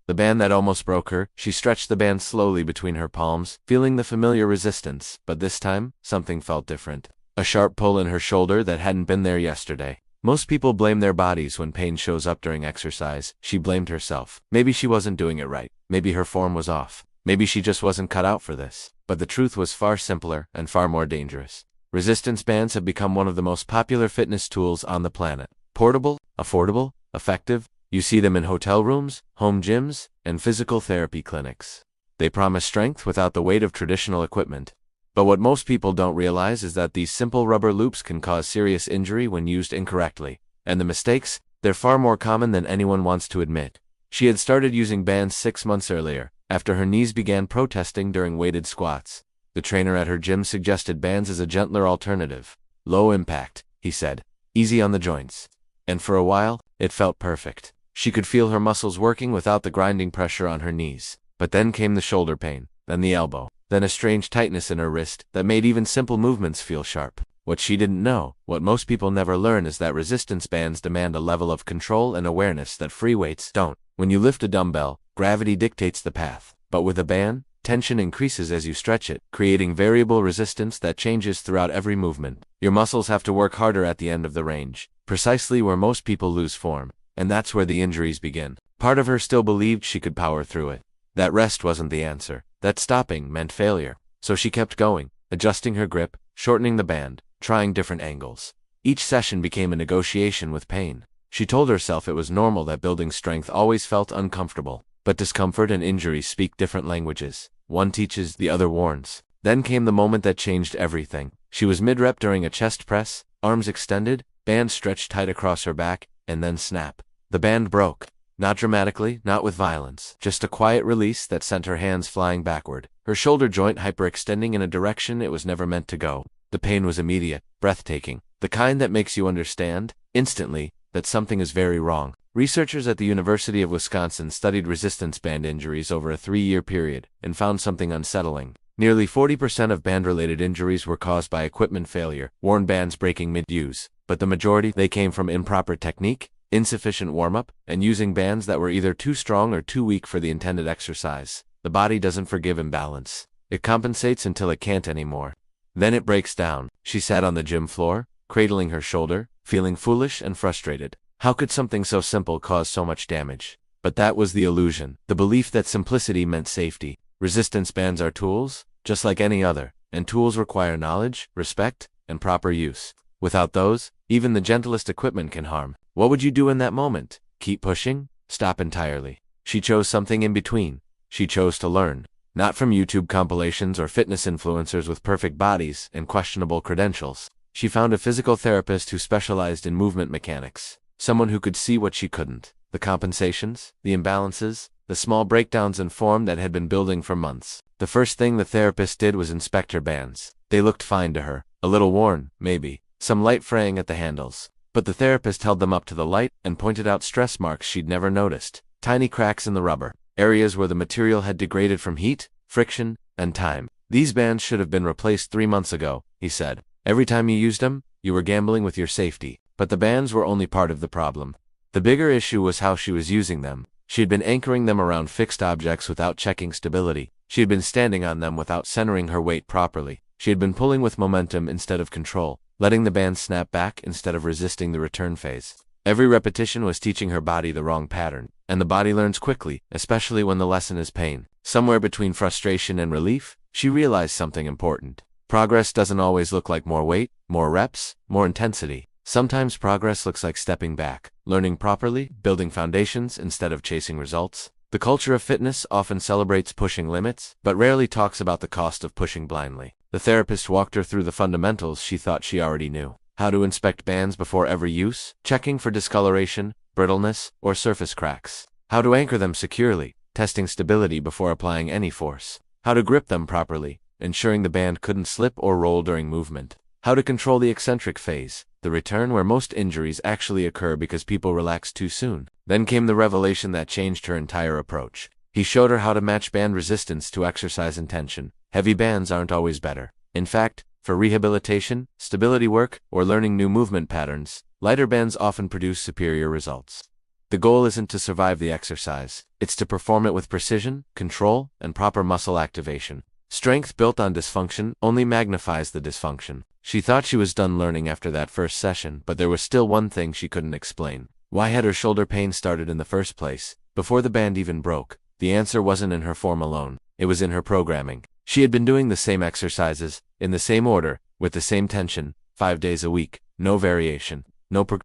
The band that almost broke her, she stretched the band slowly between her palms, feeling the familiar resistance, but this time, something felt different. A sharp pull in her shoulder that hadn't been there yesterday. Most people blame their bodies when pain shows up during exercise. She blamed herself. Maybe she wasn't doing it right. Maybe her form was off. Maybe she just wasn't cut out for this. But the truth was far simpler and far more dangerous. Resistance bands have become one of the most popular fitness tools on the planet. Portable, affordable, effective. You see them in hotel rooms, home gyms, and physical therapy clinics. They promise strength without the weight of traditional equipment. But what most people don't realize is that these simple rubber loops can cause serious injury when used incorrectly. And the mistakes, they're far more common than anyone wants to admit. She had started using bands 6 months earlier, after her knees began protesting during weighted squats. The trainer at her gym suggested bands as a gentler alternative. Low impact, he said. Easy on the joints. And for a while, it felt perfect. She could feel her muscles working without the grinding pressure on her knees. But then came the shoulder pain, then the elbow, then a strange tightness in her wrist that made even simple movements feel sharp. What she didn't know, what most people never learn, is that resistance bands demand a level of control and awareness that free weights don't. When you lift a dumbbell, gravity dictates the path. But with a band, tension increases as you stretch it, creating variable resistance that changes throughout every movement. Your muscles have to work harder at the end of the range, precisely where most people lose form. And that's where the injuries begin. Part of her still believed she could power through it. That rest wasn't the answer. That stopping meant failure. So she kept going, adjusting her grip, shortening the band, trying different angles. Each session became a negotiation with pain. She told herself it was normal that building strength always felt uncomfortable. But discomfort and injury speak different languages. One teaches, the other warns. Then came the moment that changed everything. She was mid-rep during a chest press, arms extended, band stretched tight across her back, and then snap. The band broke. Not dramatically, not with violence, just a quiet release that sent her hands flying backward, her shoulder joint hyperextending in a direction it was never meant to go. The pain was immediate, breathtaking, the kind that makes you understand, instantly, that something is very wrong. Researchers at the University of Wisconsin studied resistance band injuries over a 3-year period and found something unsettling. Nearly 40% of band-related injuries were caused by equipment failure, worn bands breaking mid-use, but the majority, they came from improper technique, insufficient warm-up, and using bands that were either too strong or too weak for the intended exercise. The body doesn't forgive imbalance. It compensates until it can't anymore. Then it breaks down. She sat on the gym floor, cradling her shoulder, feeling foolish and frustrated. How could something so simple cause so much damage? But that was the illusion, the belief that simplicity meant safety. Resistance bands are tools, just like any other, and tools require knowledge, respect, and proper use. Without those, even the gentlest equipment can harm. What would you do in that moment? Keep pushing? Stop entirely? She chose something in between. She chose to learn. Not from YouTube compilations or fitness influencers with perfect bodies and questionable credentials. She found a physical therapist who specialized in movement mechanics. Someone who could see what she couldn't. The compensations, the imbalances, the small breakdowns in form that had been building for months. The first thing the therapist did was inspect her bands. They looked fine to her. A little worn, maybe. Some light fraying at the handles. But the therapist held them up to the light and pointed out stress marks she'd never noticed. Tiny cracks in the rubber. Areas where the material had degraded from heat, friction, and time. These bands should have been replaced 3 months ago, he said. Every time you used them, you were gambling with your safety. But the bands were only part of the problem. The bigger issue was how she was using them. She had been anchoring them around fixed objects without checking stability. She had been standing on them without centering her weight properly. She had been pulling with momentum instead of control, letting the band snap back instead of resisting the return phase. Every repetition was teaching her body the wrong pattern, and the body learns quickly, especially when the lesson is pain. Somewhere between frustration and relief, she realized something important. Progress doesn't always look like more weight, more reps, more intensity. Sometimes progress looks like stepping back, learning properly, building foundations instead of chasing results. The culture of fitness often celebrates pushing limits, but rarely talks about the cost of pushing blindly. The therapist walked her through the fundamentals she thought she already knew. How to inspect bands before every use, checking for discoloration, brittleness, or surface cracks. How to anchor them securely, testing stability before applying any force. How to grip them properly, ensuring the band couldn't slip or roll during movement. How to control the eccentric phase, the return where most injuries actually occur because people relax too soon. Then came the revelation that changed her entire approach. He showed her how to match band resistance to exercise intention. Heavy bands aren't always better. In fact, for rehabilitation, stability work, or learning new movement patterns, lighter bands often produce superior results. The goal isn't to survive the exercise. It's to perform it with precision, control, and proper muscle activation. Strength built on dysfunction only magnifies the dysfunction. She thought she was done learning after that first session, but there was still one thing she couldn't explain. Why had her shoulder pain started in the first place, before the band even broke? The answer wasn't in her form alone. It was in her programming. She had been doing the same exercises, in the same order, with the same tension, 5 days a week. No variation.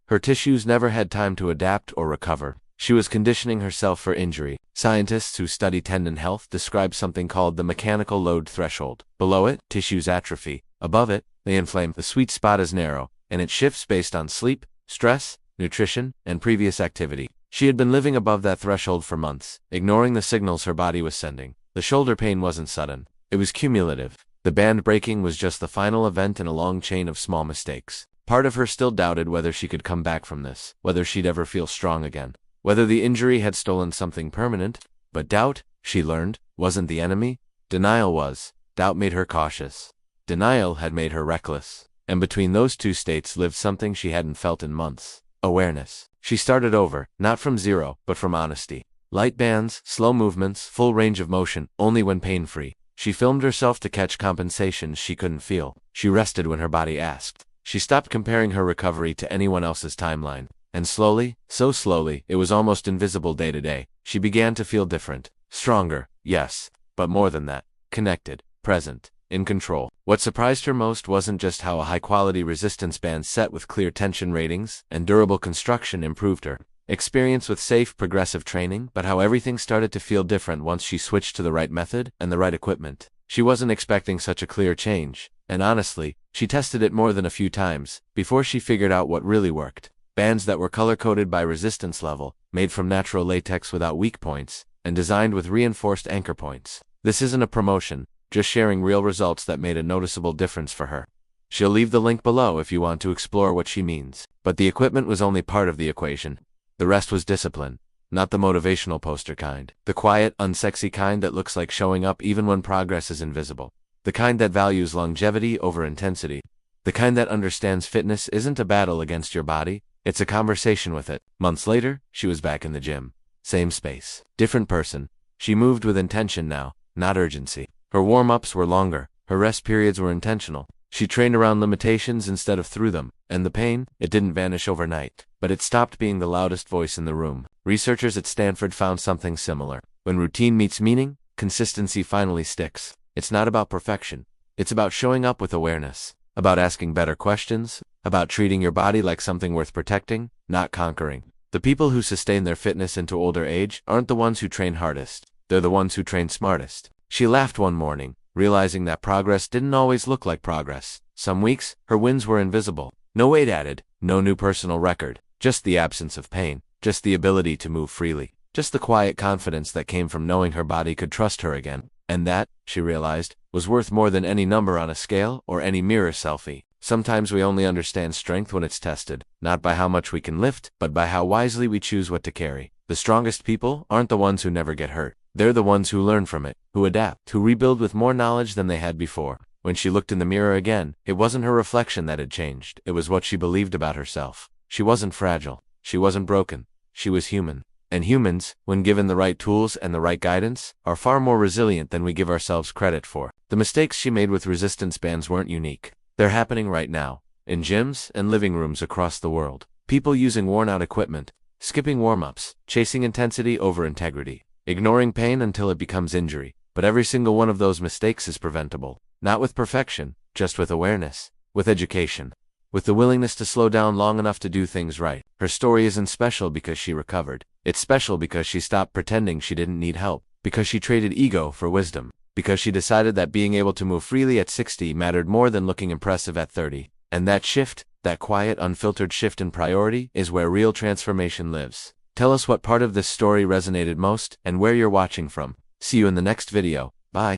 Her tissues never had time to adapt or recover. She was conditioning herself for injury. Scientists who study tendon health describe something called the mechanical load threshold. Below it, tissues atrophy. Above it, they inflame. The sweet spot is narrow, and it shifts based on sleep, stress, nutrition, and previous activity. She had been living above that threshold for months, ignoring the signals her body was sending. The shoulder pain wasn't sudden. It was cumulative. The band breaking was just the final event in a long chain of small mistakes. Part of her still doubted whether she could come back from this, whether she'd ever feel strong again, whether the injury had stolen something permanent. But doubt, she learned, wasn't the enemy. Denial was. Doubt made her cautious. Denial had made her reckless. And between those two states lived something she hadn't felt in months. Awareness. She started over, not from zero, but from honesty. Light bands, slow movements, full range of motion, only when pain-free. She filmed herself to catch compensations she couldn't feel. She rested when her body asked. She stopped comparing her recovery to anyone else's timeline. And slowly, so slowly, it was almost invisible day to day, she began to feel different. Stronger, yes, but more than that. Connected, present, in control. What surprised her most wasn't just how a high-quality resistance band set with clear tension ratings and durable construction improved her experience with safe, progressive training, but how everything started to feel different once she switched to the right method and the right equipment. She wasn't expecting such a clear change, and honestly, she tested it more than a few times before she figured out what really worked. Bands that were color-coded by resistance level, made from natural latex without weak points, and designed with reinforced anchor points. This isn't a promotion, just sharing real results that made a noticeable difference for her. She'll leave the link below if you want to explore what she means. But the equipment was only part of the equation. The rest was discipline. Not the motivational poster kind. The quiet, unsexy kind that looks like showing up even when progress is invisible. The kind that values longevity over intensity. The kind that understands fitness isn't a battle against your body, it's a conversation with it. Months later, she was back in the gym. Same space. Different person. She moved with intention now, not urgency. Her warm-ups were longer. Her rest periods were intentional. She trained around limitations instead of through them. And the pain, it didn't vanish overnight. But it stopped being the loudest voice in the room. Researchers at Stanford found something similar. When routine meets meaning, consistency finally sticks. It's not about perfection. It's about showing up with awareness. About asking better questions. About treating your body like something worth protecting, not conquering. The people who sustain their fitness into older age aren't the ones who train hardest. They're the ones who train smartest. She laughed one morning, realizing that progress didn't always look like progress. Some weeks, her wins were invisible. No weight added, no new personal record. Just the absence of pain. Just the ability to move freely. Just the quiet confidence that came from knowing her body could trust her again. And that, she realized, was worth more than any number on a scale or any mirror selfie. Sometimes we only understand strength when it's tested, not by how much we can lift, but by how wisely we choose what to carry. The strongest people aren't the ones who never get hurt. They're the ones who learn from it, who adapt, who rebuild with more knowledge than they had before. When she looked in the mirror again, it wasn't her reflection that had changed. It was what she believed about herself. She wasn't fragile. She wasn't broken. She was human. And humans, when given the right tools and the right guidance, are far more resilient than we give ourselves credit for. The mistakes she made with resistance bands weren't unique. They're happening right now, in gyms and living rooms across the world. People using worn-out equipment, skipping warm-ups, chasing intensity over integrity, ignoring pain until it becomes injury. But every single one of those mistakes is preventable. Not with perfection, just with awareness, with education, with the willingness to slow down long enough to do things right. Her story isn't special because she recovered. It's special because she stopped pretending she didn't need help, because she traded ego for wisdom, because she decided that being able to move freely at 60 mattered more than looking impressive at 30. And that shift, that quiet, unfiltered shift in priority, is where real transformation lives. Tell us what part of this story resonated most and where you're watching from. See you in the next video. Bye.